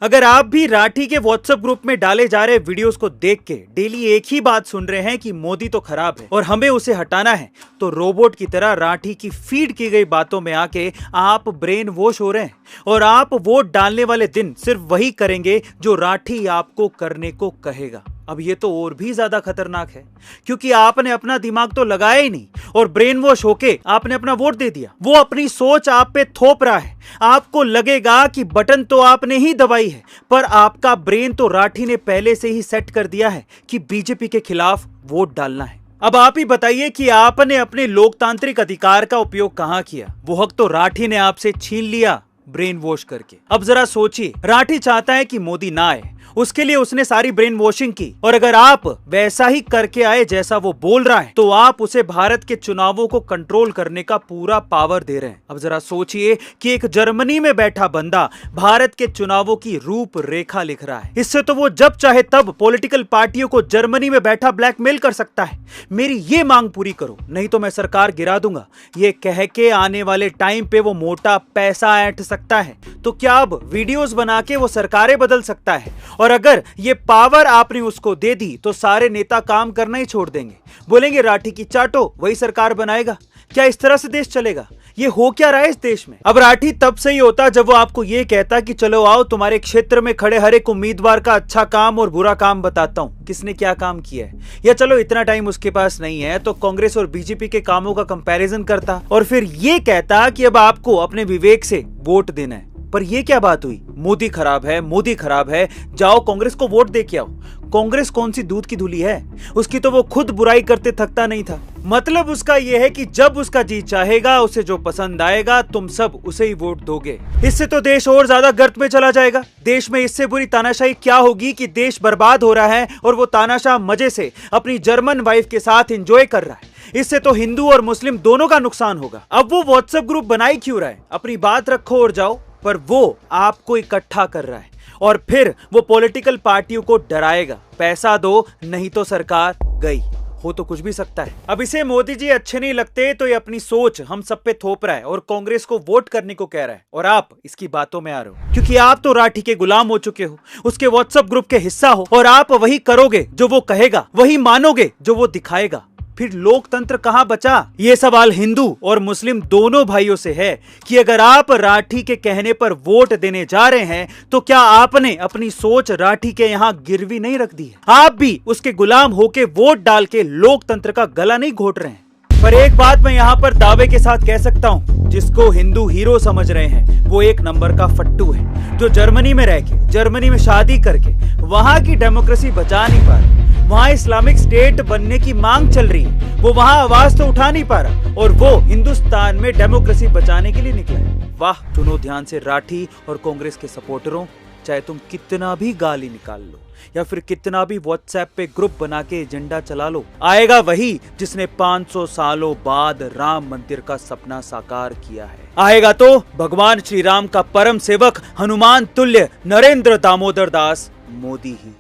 अगर आप भी राठी के व्हाट्सएप ग्रुप में डाले जा रहे वीडियोस को देख के डेली एक ही बात सुन रहे हैं कि मोदी तो खराब है और हमें उसे हटाना है, तो रोबोट की तरह राठी की फीड की गई बातों में आके आप ब्रेन वॉश हो रहे हैं और आप वोट डालने वाले दिन सिर्फ वही करेंगे जो राठी आपको करने को कहेगा। अब ये तो और भी ज्यादा खतरनाक है, क्योंकि आपने अपना दिमाग तो लगाया ही नहीं और ब्रेन वॉश होके आपने अपना वोट दे दिया। वो अपनी सोच आप पे थोप रहा है। आपको लगेगा कि बटन तो आपने ही दबाई है, पर आपका ब्रेन तो राठी ने पहले से ही सेट कर दिया है कि बीजेपी के खिलाफ वोट डालना है। अब आप ही बताइए कि आपने अपने लोकतांत्रिक अधिकार का उपयोग कहां किया? वो हक तो राठी ने आपसे छीन लिया ब्रेन वॉश करके। अब जरा सोचिए, राठी चाहता है कि मोदी ना आए, उसके लिए उसने सारी ब्रेन वॉशिंग की, और अगर आप वैसा ही करके आए जैसा वो बोल रहा है, तो आप उसे भारत के चुनावों को कंट्रोल करने का पूरा पावर दे रहे हैं। अब जरा सोचिए कि एक जर्मनी में बैठा बंदा भारत के चुनावों की रूपरेखा लिख रहा है। इससे तो वो जब चाहे तब पॉलिटिकल पार्टियों को जर्मनी में बैठा ब्लैकमेल कर सकता है। मेरी ये मांग पूरी करो, नहीं तो मैं सरकार गिरा दूंगा, ये कह के आने वाले टाइम पे वो मोटा पैसा ऐंठ सकता है। तो क्या अब वीडियोस बना के वो सरकारें बदल सकता है? और अगर ये पावर आपने उसको दे दी तो सारे नेता काम करना ही छोड़ देंगे, बोलेंगे राठी की चाटो, वही सरकार बनाएगा। क्या इस तरह से देश चलेगा? ये हो क्या रहा है इस देश में? अब राठी तब सही होता जब वो आपको ये कहता कि चलो आओ, तुम्हारे क्षेत्र में खड़े हर एक उम्मीदवार का अच्छा काम और बुरा काम बताता हूं, किसने क्या काम किया है। या चलो इतना टाइम उसके पास नहीं है तो कांग्रेस और बीजेपी के कामों का कंपैरिजन करता और फिर ये कहता कि अब आपको अपने विवेक से वोट देना है। पर ये क्या बात हुई? मोदी खराब है, मोदी खराब है, जाओ कांग्रेस को वोट दे के आओ। कांग्रेस कौन सी दूध की धुली है? उसकी तो वो खुद बुराई करते थकता नहीं था। मतलब उसका ये है कि जब उसका जी चाहेगा, उसे जो पसंद आएगा, तुम सब उसे ही वोट दोगे। इससे तो देश और ज्यादा गर्त में चला जाएगा। देश में इससे बुरी तानाशाही क्या होगी कि देश बर्बाद हो रहा है और वो तानाशाह मजे से अपनी जर्मन वाइफ के साथ एंजॉय कर रहा है। इससे तो हिंदू और मुस्लिम दोनों का नुकसान होगा। अब वो व्हाट्सएप ग्रुप बनाई क्यों रहा है? अपनी बात रखो और जाओ, पर वो आपको इकट्ठा कर रहा है और फिर वो पॉलिटिकल पार्टियों को डराएगा, पैसा दो नहीं तो सरकार गई। हो तो कुछ भी सकता है। अब इसे मोदी जी अच्छे नहीं लगते तो ये अपनी सोच हम सब पे थोप रहा है और कांग्रेस को वोट करने को कह रहा है, और आप इसकी बातों में आ रहे हो क्योंकि आप तो राठी के गुलाम हो चुके हो, उसके व्हाट्सएप ग्रुप के हिस्सा हो, और आप वही करोगे जो वो कहेगा, वही मानोगे जो वो दिखाएगा। फिर लोकतंत्र कहां बचा? ये सवाल हिंदू और मुस्लिम दोनों भाइयों से है कि अगर आप राठी के कहने पर वोट देने जा रहे हैं तो क्या आपने अपनी सोच राठी के यहां गिरवी नहीं रख दी है? आप भी उसके गुलाम होके वोट डाल के लोकतंत्र का गला नहीं घोट रहे हैं। पर एक बात मैं यहां पर दावे के साथ कह सकता हूं, जिसको हिंदू हीरो समझ रहे हैं वो एक नंबर का फट्टू है, जो जर्मनी में रह के, जर्मनी में शादी करके वहां की डेमोक्रेसी बचा नहीं पा रहा। वहां इस्लामिक स्टेट बनने की मांग चल रही है, वो वहां आवाज तो उठा नहीं पा रहा और वो हिंदुस्तान में डेमोक्रेसी बचाने के लिए निकला है। वाह! सुनो ध्यान से राठी और कांग्रेस के सपोर्टरों, चाहे तुम कितना भी गाली निकाल लो या फिर कितना भी व्हाट्सएप पे ग्रुप बना के एजेंडा चला लो, आएगा वही जिसने 500 सालों बाद राम मंदिर का सपना साकार किया है। आएगा तो भगवान श्री राम का परम सेवक, हनुमान तुल्य नरेंद्र दामोदर दास मोदी ही।